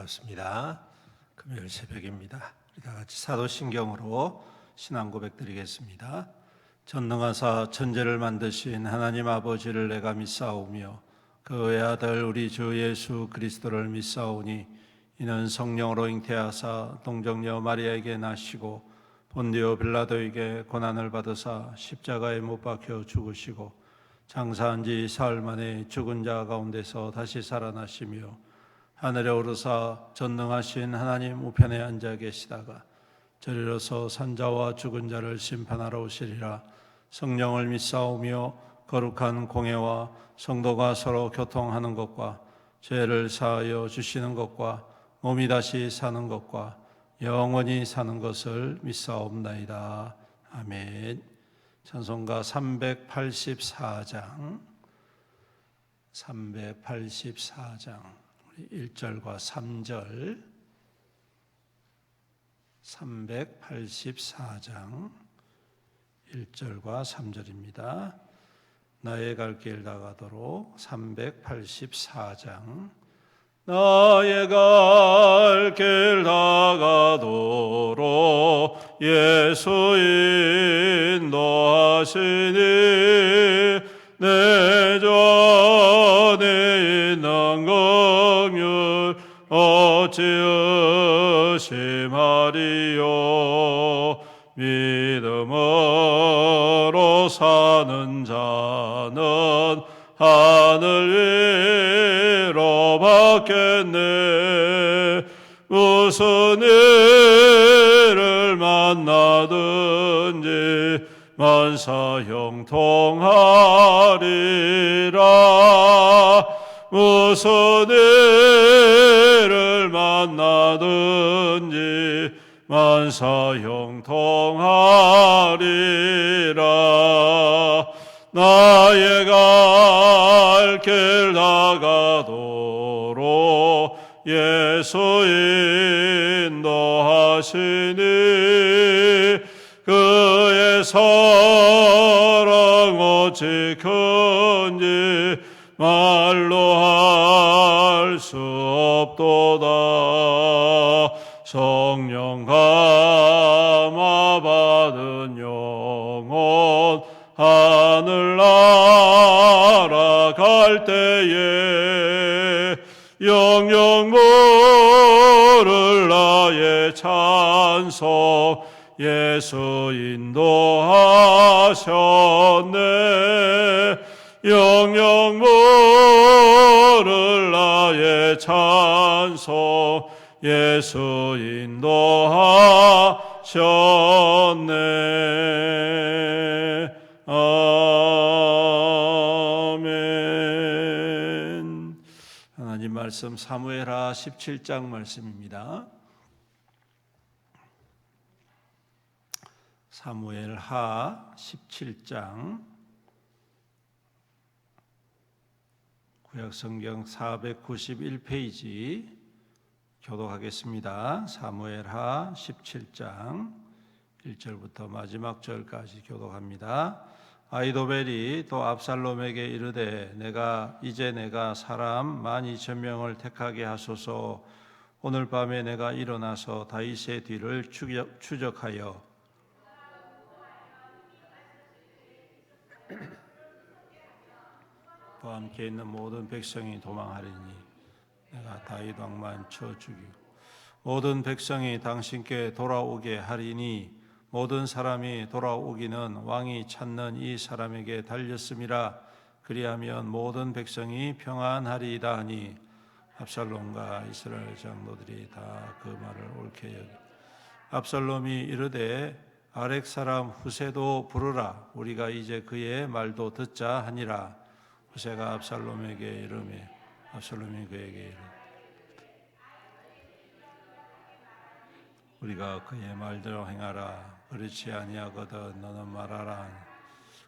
반갑습니다. 금요일 새벽입니다. 우리 다 같이 사도신경으로 신앙 고백 드리겠습니다. 전능하사 천지를 만드신 하나님 아버지를 내가 믿사오며 그의 아들 우리 주 예수 그리스도를 믿사오니 이는 성령으로 잉태하사 동정녀 마리아에게 나시고 본디오 빌라도에게 고난을 받으사 십자가에 못 박혀 죽으시고 장사한 지 사흘 만에 죽은 자 가운데서 다시 살아나시며 하늘에 오르사 전능하신 하나님 우편에 앉아 계시다가 저리로서 산자와 죽은 자를 심판하러 오시리라. 성령을 믿사오며 거룩한 공회와 성도가 서로 교통하는 것과 죄를 사하여 주시는 것과 몸이 다시 사는 것과 영원히 사는 것을 믿사옵나이다. 아멘. 찬송가 384장 1절과 3절 384장 1절과 3절입니다. 나의 갈 길 다가도록 384장 나의 갈 길 다가도록 예수 인도하시니 내 전에 있는 긍휼 어찌 의심하리요. 믿음으로 사는 자는 하늘 위로 받겠네. 무슨 일을 만나든지 만사 형통하리라. 무슨 일을 만나든지 만사 형통하리라. 나의 갈 길 다가도록 예수 인도하시니 그의 사랑 어찌 큰지 말로 할 수 없도다. 성령 감화 받은 영혼 하늘 날아갈 때에 영영 모를 나의 찬송 예수 인도하셨네. 영영 모를 나의 찬송 예수 인도하셨네. 아멘. 하나님 말씀 사무엘하 17장 말씀입니다. 사무엘하 17장 구약성경 491페이지 교독하겠습니다. 사무엘하 17장 1절부터 마지막 절까지 교독합니다. 아히도벨이 또 압살롬에게 이르되 내가 사람 12,000명을 택하게 하소서. 오늘 밤에 내가 일어나서 다윗의 뒤를 추적하여 또 함께 있는 모든 백성이 도망하리니 내가 다윗 왕만 쳐 죽이고 모든 백성이 당신께 돌아오게 하리니 모든 사람이 돌아오기는 왕이 찾는 이 사람에게 달렸음이라. 그리하면 모든 백성이 평안하리이다 하니 압살롬과 이스라엘 장로들이 다 그 말을 옳게 여기 압살롬이 이르되 아렉 사람 후세도 부르라. 우리가 이제 그의 말도 듣자 하니라. 후세가 압살롬에게 이르매 압살롬이 그에게 이르되 우리가 그의 말대로 행하라. 그렇지 아니하거든 너는 말하라.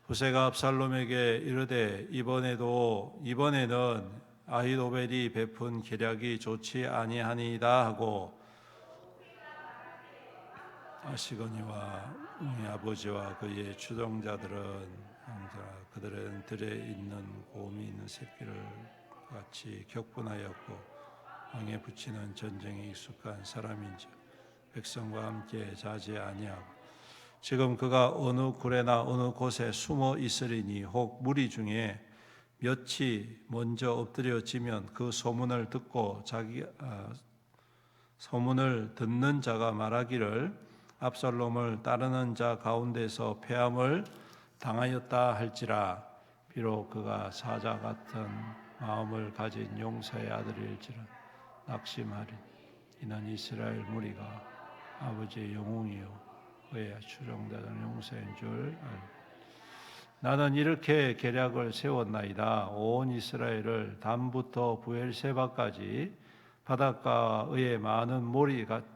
후세가 압살롬에게 이르되 이번에는 아히도벨이 베푼 계략이 좋지 아니하니이다 하고 아시거니와 우리 아버지와 그의 추종자들은 그들은 들에 있는 곰이 있는 새끼를 같이 격분하였고 왕에 붙이는 전쟁에 익숙한 사람인지 백성과 함께 자지 아니하고 지금 그가 어느 굴에나 어느 곳에 숨어 있으리니 혹 무리 중에 몇이 먼저 엎드려지면 그 소문을 듣고 소문을 듣는 자가 말하기를 압살롬을 따르는 자 가운데서 패함을 당하였다 할지라. 비록 그가 사자 같은 마음을 가진 용사의 아들일지라 낙심하리. 이는 이스라엘 무리가 아버지의 영웅이요 그의 추종되는 용사인 줄 알고 나는 이렇게 계략을 세웠나이다. 온 이스라엘을 단부터 부엘세바까지 바닷가의 많은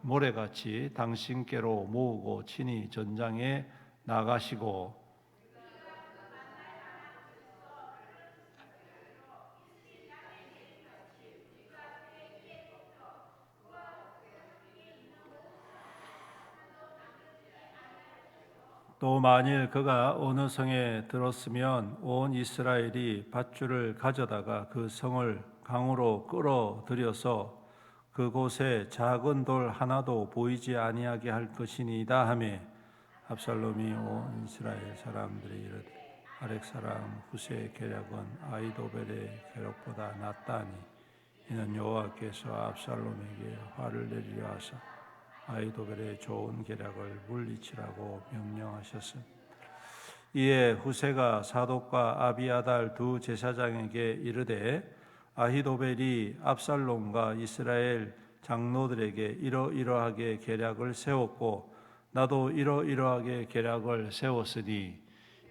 모래같이 당신께로 모으고 친히 전장에 나가시고 또 만일 그가 어느 성에 들었으면 온 이스라엘이 밧줄을 가져다가 그 성을 강으로 끌어들여서 그곳에 작은 돌 하나도 보이지 아니하게 할 것이니이다 하매 압살롬이 온 이스라엘 사람들이 이르되 아렉 사람 후세의 계략은 아히도벨의 계략보다 낫다니 이는 여호와께서 압살롬에게 화를 내리려 하사 아히도벨의 좋은 계략을 물리치라고 명령하셨습니다. 이에 후세가 사독과 아비아달 두 제사장에게 이르되 아히도벨이 압살롬과 이스라엘 장로들에게 이러이러하게 계략을 세웠고 나도 이러이러하게 계략을 세웠으니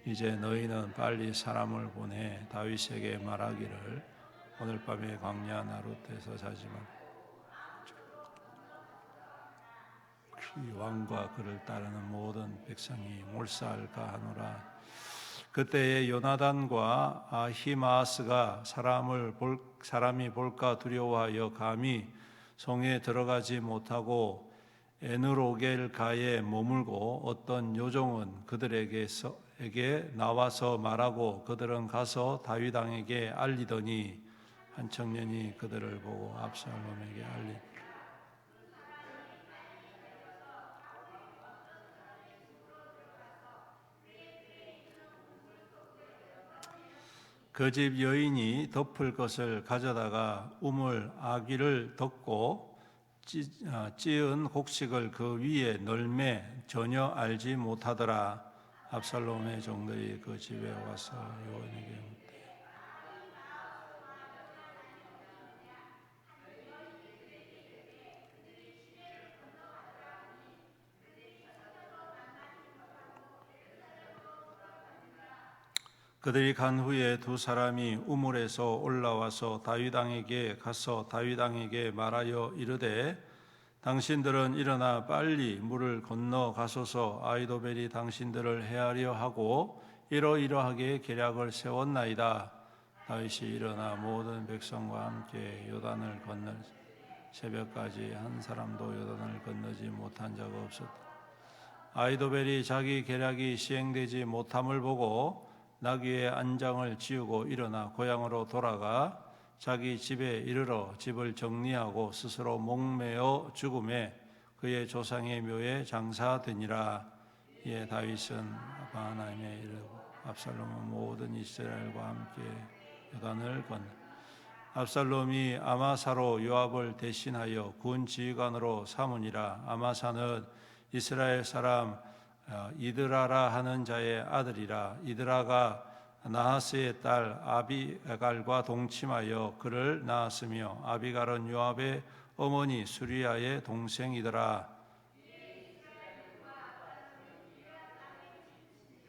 이제 너희는 빨리 사람을 보내 다윗에게 말하기를 오늘 밤에 광야 나룻에서 자지 말고 이 왕과 그를 따르는 모든 백성이 몰사할까 하노라. 그때에 요나단과 아히마스가 사람이 볼까 두려워하여 감히 성에 들어가지 못하고 에누로겔가에 머물고 어떤 요종은 그들에게 나와서 말하고 그들은 가서 다윗 왕에게 알리더니 한 청년이 그들을 보고 압살롬에게 알리니 그 집 여인이 덮을 것을 가져다가 우물 아귀를 덮고 찌은 곡식을 그 위에 널매 전혀 알지 못하더라. 압살롬의 종들이 그 집에 와서 여호와에게 묻되 그들이 간 후에 두 사람이 우물에서 올라와서 다윗 왕에게 가서 다윗 왕에게 말하여 이르되 당신들은 일어나 빨리 물을 건너 가소서 아히도벨이 당신들을 해하려 하고 이러이러하게 계략을 세웠나이다. 다윗이 일어나 모든 백성과 함께 요단을 건널 새벽까지 한 사람도 요단을 건너지 못한 자가 없었다. 아히도벨이 자기 계략이 시행되지 못함을 보고 나귀의 안장을 지우고 일어나 고향으로 돌아가 자기 집에 이르러 집을 정리하고 스스로 목매어 죽음에 그의 조상의 묘에 장사되니라. 이에 다윗은 바하나임에 이르고 압살롬은 모든 이스라엘과 함께 요단을 건너 압살롬이 아마사로 요압을 대신하여 군 지휘관으로 삼으니라. 아마사는 이스라엘 사람 이드라라 하는 자의 아들이라. 이드라가 나하스의 딸 아비갈과 동침하여 그를 낳았으며 아비갈은 요압의 어머니 수리아의 동생이더라.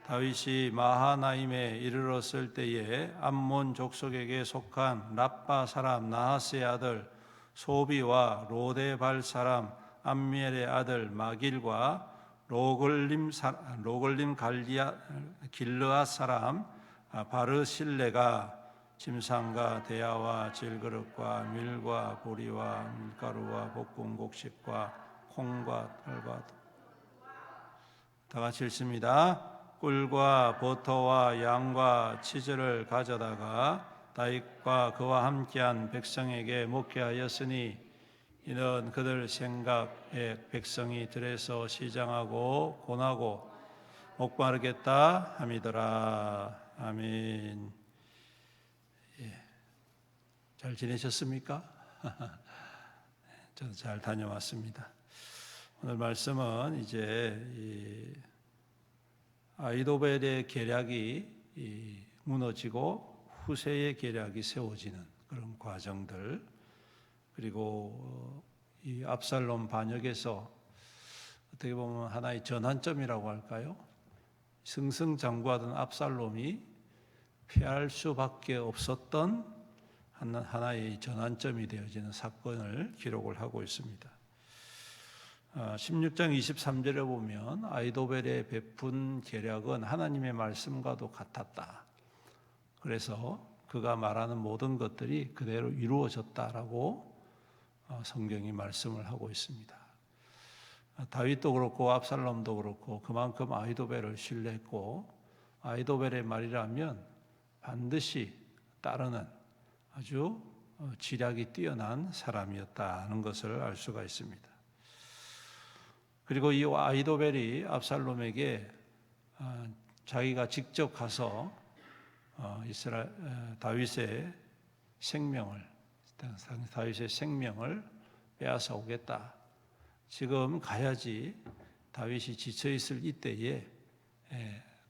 다윗이 마하나임에 이르렀을 때에 암몬 족속에게 속한 랍바 사람 나하스의 아들 소비와 로데발 사람 암미엘의 아들 마길과 로글림 길르앗 사람 바르실레가 침상과 대야와 질그릇과 밀과 보리와 밀가루와 볶은 곡식과 콩과 털과 다 같이 읽습니다. 꿀과 버터와 양과 치즈를 가져다가 다윗과 그와 함께한 백성에게 목회하였으니 이는 그들 생각에 백성이 들에서 시장하고 고나고 목마르겠다 함이더라. 아멘. 잘 지내셨습니까? 저도 잘 다녀왔습니다. 오늘 말씀은 이제 아이도벨의 계략이 무너지고 후세의 계략이 세워지는 그런 과정들, 그리고 이 압살롬 반역에서 어떻게 보면 하나의 전환점이라고 할까요? 승승장구하던 압살롬이 피할 수밖에 없었던 하나의 전환점이 되어지는 사건을 기록을 하고 있습니다. 16장 23절에 보면 아이도벨의 베푼 계략은 하나님의 말씀과도 같았다. 그래서 그가 말하는 모든 것들이 그대로 이루어졌다라고 성경이 말씀을 하고 있습니다. 다윗도 그렇고 압살롬도 그렇고 그만큼 아이도벨을 신뢰했고, 아이도벨의 말이라면 반드시 따르는 아주 지략이 뛰어난 사람이었다는 것을 알 수가 있습니다. 그리고 이 아이도벨이 압살롬에게 자기가 직접 가서 다윗의 생명을 빼앗아 오겠다. 지금 가야지 다윗이 지쳐 있을 이때에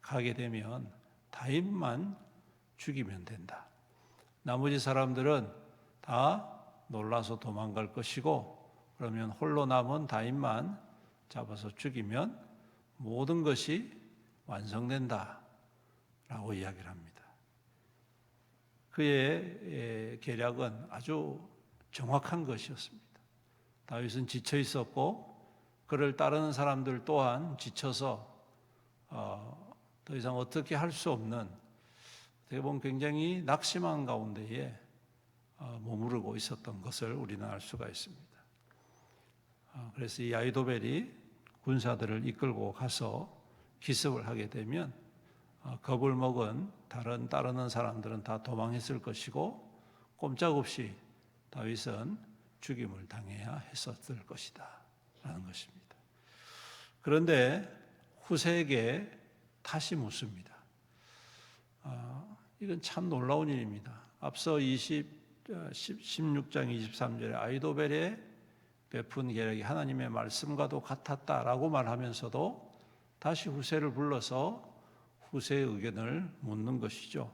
가게 되면 다윗만 죽이면 된다. 나머지 사람들은 다 놀라서 도망갈 것이고, 그러면 홀로 남은 다윗만 잡아서 죽이면 모든 것이 완성된다 라고 이야기를 합니다. 그의 계략은 아주 정확한 것이었습니다. 다윗은 지쳐 있었고, 그를 따르는 사람들 또한 지쳐서 더 이상 어떻게 할 수 없는, 어떻게 보면 굉장히 낙심한 가운데에 머무르고 있었던 것을 우리는 알 수가 있습니다. 그래서 이 아이도벨이 군사들을 이끌고 가서 기습을 하게 되면 겁을 먹은 따르는 사람들은 다 도망했을 것이고, 꼼짝없이 다윗은 죽임을 당해야 했었을 것이다 라는 것입니다. 그런데 후세에게 탓이 묻습니다. 이건 참 놀라운 일입니다. 앞서 16장 23절에 아이도벨의 베푼 계략이 하나님의 말씀과도 같았다라고 말하면서도 다시 후세를 불러서 후세의 의견을 묻는 것이죠.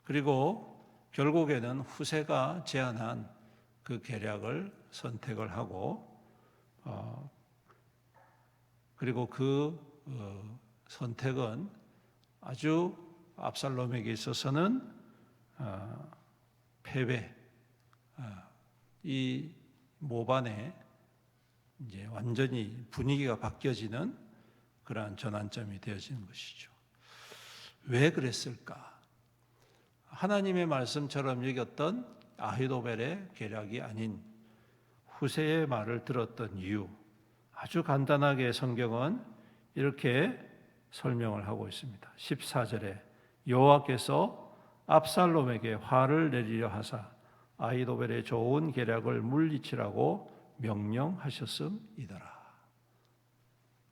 그리고 결국에는 후세가 제안한 그 계략을 선택을 하고, 그리고 그 선택은 아주 압살롬에게 있어서는 패배, 이 모반에 이제 완전히 분위기가 바뀌어지는 그러한 전환점이 되어지는 것이죠. 왜 그랬을까? 하나님의 말씀처럼 여겼던 아히도벨의 계략이 아닌 후세의 말을 들었던 이유, 아주 간단하게 성경은 이렇게 설명을 하고 있습니다. 14절에 여호와께서 압살롬에게 화를 내리려 하사 아히도벨의 좋은 계략을 물리치라고 명령하셨음이더라.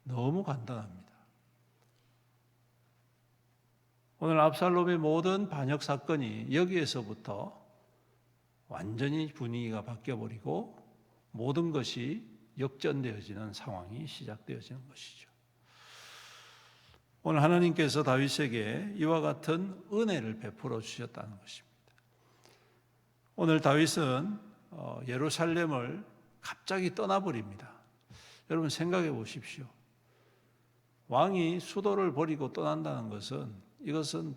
너무 간단합니다. 오늘 압살롬의 모든 반역 사건이 여기에서부터 완전히 분위기가 바뀌어버리고 모든 것이 역전되어지는 상황이 시작되어지는 것이죠. 오늘 하나님께서 다윗에게 이와 같은 은혜를 베풀어 주셨다는 것입니다. 오늘 다윗은 예루살렘을 갑자기 떠나버립니다. 여러분 생각해 보십시오. 왕이 수도를 버리고 떠난다는 것은, 이것은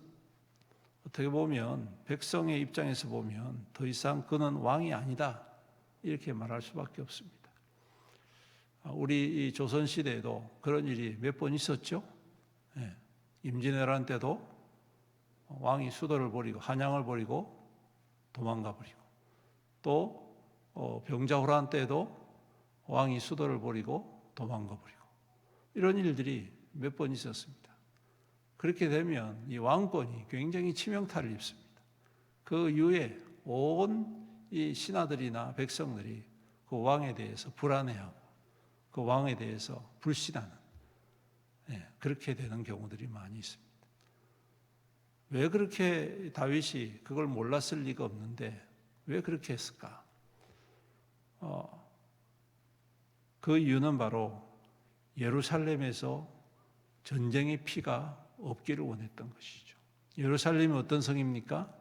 어떻게 보면 백성의 입장에서 보면 더 이상 그는 왕이 아니다 이렇게 말할 수밖에 없습니다. 우리 조선시대에도 그런 일이 몇 번 있었죠. 임진왜란 때도 왕이 수도를 버리고 한양을 버리고 도망가 버리고, 또 병자호란 때도 왕이 수도를 버리고 도망가 버리고, 이런 일들이 몇 번 있었습니다. 그렇게 되면 이 왕권이 굉장히 치명타를 입습니다. 그 이후에 온 이 신하들이나 백성들이 그 왕에 대해서 불안해하고 그 왕에 대해서 불신하는, 그렇게 되는 경우들이 많이 있습니다. 왜 그렇게 다윗이 그걸 몰랐을 리가 없는데 왜 그렇게 했을까? 그 이유는 바로 예루살렘에서 전쟁의 피가 없기를 원했던 것이죠. 예루살렘이 어떤 성입니까?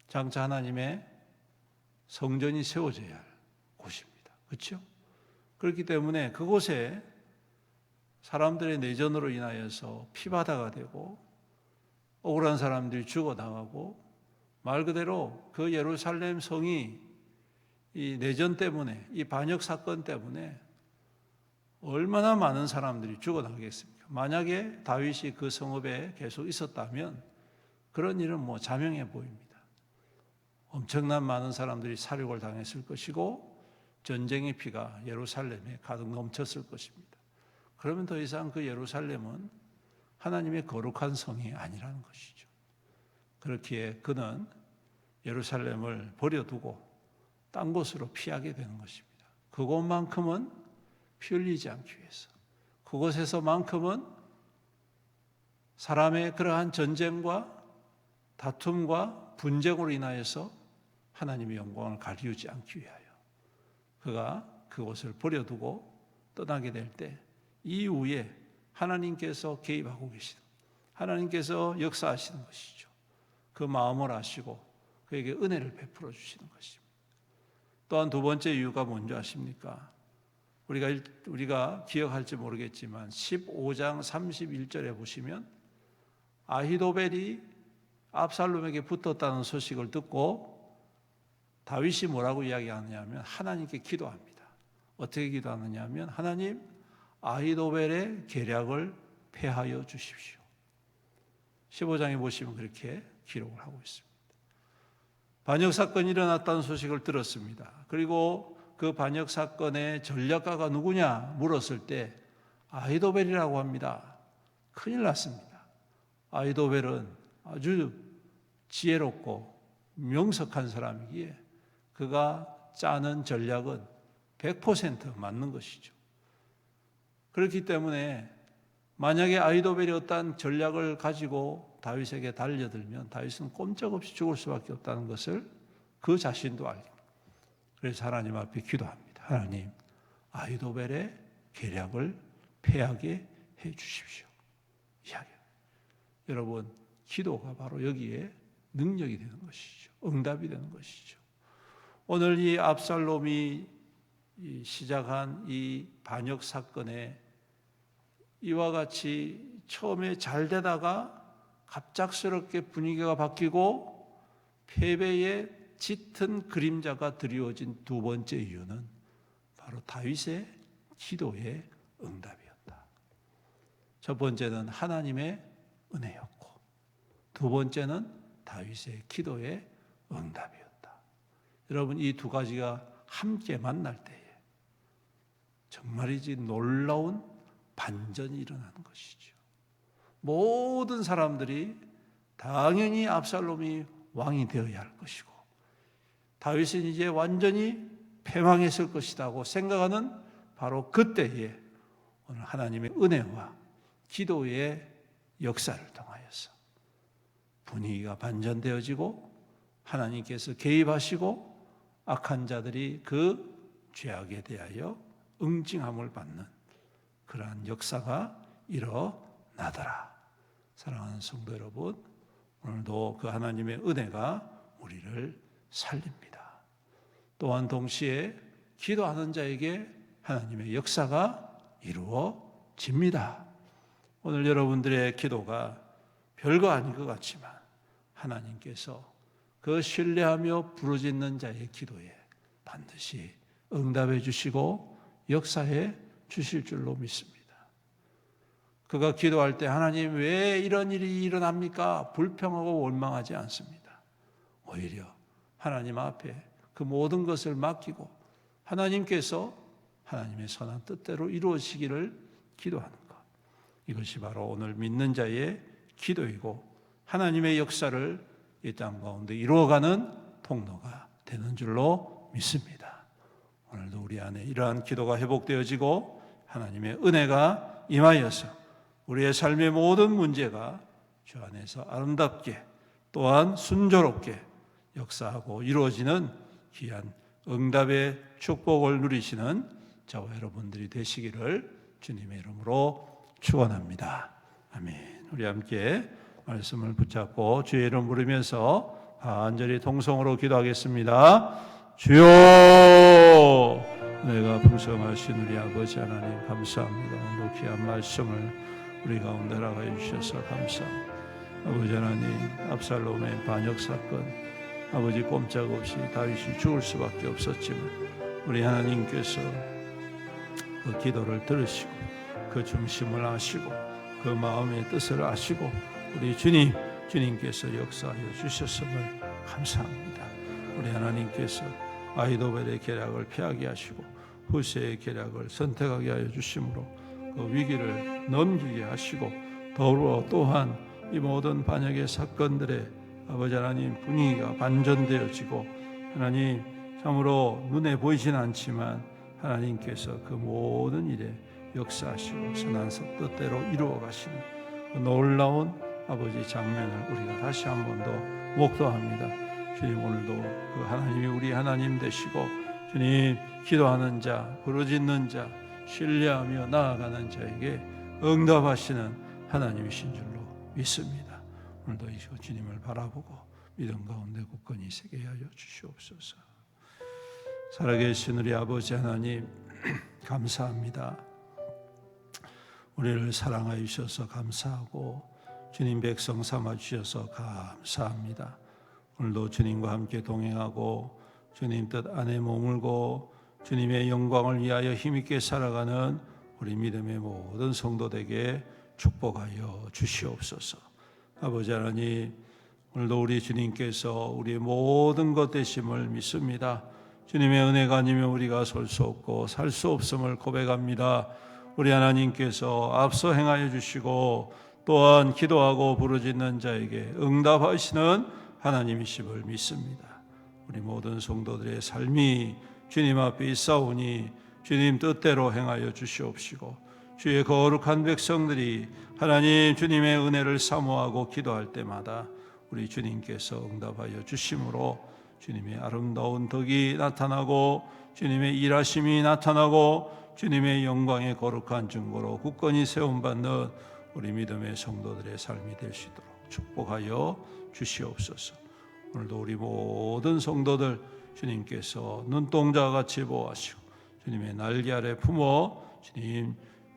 장차 하나님의 성전이 세워져야 할 곳입니다. 그렇죠? 그렇기 때문에 그곳에 사람들의 내전으로 인하여서 피바다가 되고 억울한 사람들이 죽어나가고, 말 그대로 그 예루살렘 성이 이 내전 때문에, 이 반역 사건 때문에 얼마나 많은 사람들이 죽어나가겠습니까? 만약에 다윗이 그 성읍에 계속 있었다면 그런 일은 자명해 보입니다. 엄청난 많은 사람들이 살육을 당했을 것이고 전쟁의 피가 예루살렘에 가득 넘쳤을 것입니다. 그러면 더 이상 그 예루살렘은 하나님의 거룩한 성이 아니라는 것이죠. 그렇기에 그는 예루살렘을 버려두고 딴 곳으로 피하게 되는 것입니다. 그곳만큼은 피 흘리지 않기 위해서, 그곳에서만큼은 사람의 그러한 전쟁과 다툼과 분쟁으로 인하여서 하나님의 영광을 가리우지 않기 위하여 그가 그곳을 버려두고 떠나게 될 때 이후에 하나님께서 개입하고 계시는, 하나님께서 역사하시는 것이죠. 그 마음을 아시고 그에게 은혜를 베풀어 주시는 것입니다. 또한 두 번째 이유가 뭔지 아십니까? 우리가 기억할지 모르겠지만 15장 31절에 보시면 아히도벨이 압살롬에게 붙었다는 소식을 듣고 다윗이 뭐라고 이야기하느냐면 하나님께 기도합니다. 어떻게 기도하느냐 하면 하나님, 아히도벨의 계략을 패하여 주십시오. 15장에 보시면 그렇게 기록을 하고 있습니다. 반역 사건이 일어났다는 소식을 들었습니다. 그리고 그 반역 사건의 전략가가 누구냐 물었을 때 아히도벨이라고 합니다. 큰일 났습니다. 아히도벨은 아주 지혜롭고 명석한 사람이기에 그가 짜는 전략은 100% 맞는 것이죠. 그렇기 때문에 만약에 아히도벨이 어떤 전략을 가지고 다윗에게 달려들면 다윗은 꼼짝없이 죽을 수밖에 없다는 것을 그 자신도 알고, 그래서 하나님 앞에 기도합니다. 하나님, 아히도벨의 계략을 패하게 해 주십시오. 여러분, 기도가 바로 여기에 능력이 되는 것이죠. 응답이 되는 것이죠. 오늘 이 압살롬이 시작한 이 반역 사건에 이와 같이 처음에 잘 되다가 갑작스럽게 분위기가 바뀌고 패배의 짙은 그림자가 드리워진 두 번째 이유는 바로 다윗의 기도의 응답이었다. 첫 번째는 하나님의 은혜였고 두 번째는 다윗의 기도의 응답이었다. 여러분, 이 두 가지가 함께 만날 때에 정말이지 놀라운 반전이 일어나는 것이죠. 모든 사람들이 당연히 압살롬이 왕이 되어야 할 것이고 다윗은 이제 완전히 패망했을 것이라고 생각하는 바로 그때에 오늘 하나님의 은혜와 기도의 역사를 통하여서 분위기가 반전되어지고 하나님께서 개입하시고 악한 자들이 그 죄악에 대하여 응징함을 받는 그러한 역사가 일어나더라. 사랑하는 성도 여러분, 오늘도 그 하나님의 은혜가 우리를 살립니다. 또한 동시에 기도하는 자에게 하나님의 역사가 이루어집니다. 오늘 여러분들의 기도가 별거 아닌 것 같지만 하나님께서 그 신뢰하며 부르짖는 자의 기도에 반드시 응답해 주시고 역사해 주실 줄로 믿습니다. 그가 기도할 때 하나님 왜 이런 일이 일어납니까? 불평하고 원망하지 않습니다. 오히려 하나님 앞에 그 모든 것을 맡기고 하나님께서 하나님의 선한 뜻대로 이루어지기를 기도하는 것. 이것이 바로 오늘 믿는 자의 기도이고 하나님의 역사를 이 땅 가운데 이루어가는 통로가 되는 줄로 믿습니다. 오늘도 우리 안에 이러한 기도가 회복되어지고 하나님의 은혜가 임하여서 우리의 삶의 모든 문제가 주 안에서 아름답게 또한 순조롭게 역사하고 이루어지는 귀한 응답의 축복을 누리시는 저와 여러분들이 되시기를 주님의 이름으로 축원합니다. 아멘. 우리 함께 말씀을 붙잡고 주의 이름 부르면서 간절히 통성으로 기도하겠습니다. 주여, 내가 풍성하신 우리 아버지 하나님 감사합니다. 오늘 귀한 말씀을 우리 가운데 나가해 주셔서 감사합니다. 아버지 하나님, 압살롬의 반역 사건, 아버지 꼼짝없이 다윗이 죽을 수밖에 없었지만 우리 하나님께서 그 기도를 들으시고 그 중심을 아시고 그 마음의 뜻을 아시고 우리 주님께서 역사하여 주셨음을 감사합니다. 우리 하나님께서 아히도벨의 계략을 피하게 하시고 후세의 계략을 선택하게 하여 주심으로 그 위기를 넘기게 하시고 더불어 또한 이 모든 반역의 사건들의 아버지 하나님 분위기가 반전되어지고 하나님 참으로 눈에 보이진 않지만 하나님께서 그 모든 일에 역사하시고 선한 뜻대로 이루어 가시는 그 놀라운 아버지 장면을 우리가 다시 한 번 더 목도합니다. 주님, 오늘도 그 하나님이 우리 하나님 되시고 주님, 기도하는 자, 부르짖는 자, 신뢰하며 나아가는 자에게 응답하시는 하나님이신 줄로 믿습니다. 오늘도 이 주님을 바라보고 믿음 가운데 굳건히 서게 하여 주시옵소서. 살아계신 우리 아버지 하나님 감사합니다. 우리를 사랑하여 주셔서 감사하고 주님 백성 삼아 주셔서 감사합니다. 오늘도 주님과 함께 동행하고 주님 뜻 안에 머물고 주님의 영광을 위하여 힘있게 살아가는 우리 믿음의 모든 성도들에게 축복하여 주시옵소서. 아버지 하나님, 오늘도 우리 주님께서 우리의 모든 것 되심을 믿습니다. 주님의 은혜가 아니면 우리가 설 수 없고 살 수 없음을 고백합니다. 우리 하나님께서 앞서 행하여 주시고 또한 기도하고 부르짖는 자에게 응답하시는 하나님이심을 믿습니다. 우리 모든 성도들의 삶이 주님 앞에 있사오니 주님 뜻대로 행하여 주시옵시고 주의 거룩한 백성들이 하나님 주님의 은혜를 사모하고 기도할 때마다 우리 주님께서 응답하여 주심으로 주님의 아름다운 덕이 나타나고 주님의 일하심이 나타나고 주님의 영광의 거룩한 증거로 굳건히 세움받는 우리 믿음의 성도들의 삶이 될 수 있도록 축복하여 주시옵소서. 오늘도 우리 모든 성도들 주님께서 눈동자와 같이 보호하시고 주님의 날개 아래 품어 주님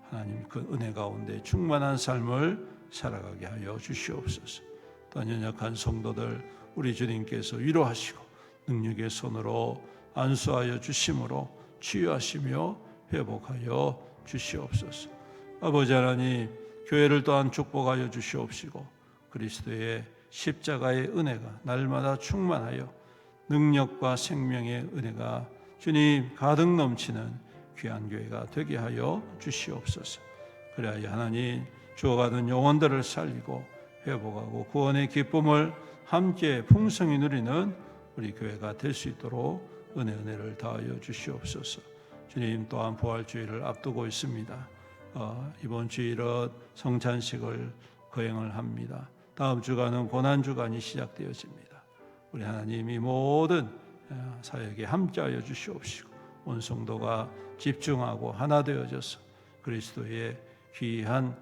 하나님 그 은혜 가운데 충만한 삶을 살아가게 하여 주시옵소서. 또한 연약한 성도들 우리 주님께서 위로하시고 능력의 손으로 안수하여 주심으로 치유하시며 회복하여 주시옵소서. 아버지 하나님, 교회를 또한 축복하여 주시옵시고 그리스도의 십자가의 은혜가 날마다 충만하여 능력과 생명의 은혜가 주님 가득 넘치는 귀한 교회가 되게 하여 주시옵소서. 그래야 하나님 죽어가는 영혼들을 살리고 회복하고 구원의 기쁨을 함께 풍성히 누리는 우리 교회가 될 수 있도록 은혜를 다하여 주시옵소서. 주님, 또한 부활주일을 앞두고 있습니다. 이번 주일은 성찬식을 거행을 합니다. 다음 주간은 고난주간이 시작되어집니다. 우리 하나님이 모든 사역에 함께하여 주시옵시고 온 성도가 집중하고 하나 되어져서 그리스도의 귀한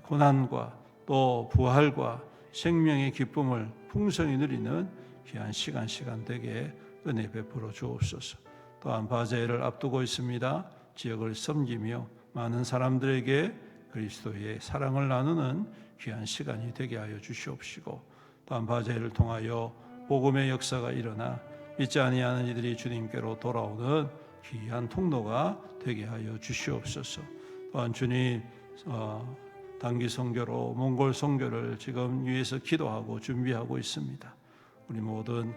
고난과 또 부활과 생명의 기쁨을 풍성히 누리는 귀한 시간 되게 은혜 베풀어 주옵소서. 또한 바제를 앞두고 있습니다. 지역을 섬기며 많은 사람들에게 그리스도의 사랑을 나누는 귀한 시간이 되게 하여 주시옵시고 또한 바제를 통하여 복음의 역사가 일어나 믿지 아니하는 이들이 주님께로 돌아오는 귀한 통로가 되게 하여 주시옵소서. 또한 주님 단기 선교로 몽골 선교를 지금 위해서 기도하고 준비하고 있습니다. 우리 모든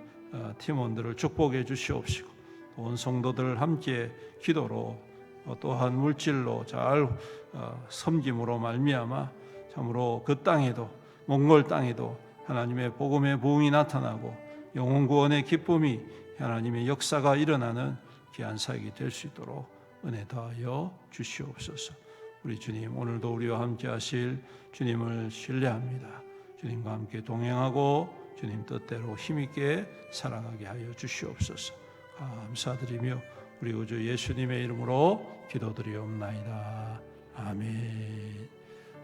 팀원들을 축복해 주시옵시고 온 성도들 함께 기도로 또한 물질로 잘 섬김으로 말미암아 참으로 그 땅에도 몽골 땅에도 하나님의 복음의 부흥이 나타나고 영혼 구원의 기쁨이 하나님의 역사가 일어나는 귀한 사역이 될 수 있도록 은혜 더하여 주시옵소서. 우리 주님, 오늘도 우리와 함께 하실 주님을 신뢰합니다. 주님과 함께 동행하고 주님 뜻대로 힘있게 살아가게 하여 주시옵소서. 감사드리며 우리 구주 예수님의 이름으로 기도드리옵나이다. 아멘.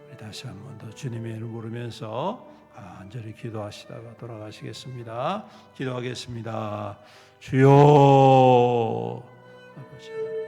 우리 다시 한 번 더 주님의 이름 부르면서 간절히 기도하시다가 돌아가시겠습니다. 기도하겠습니다. 주여, 아버지.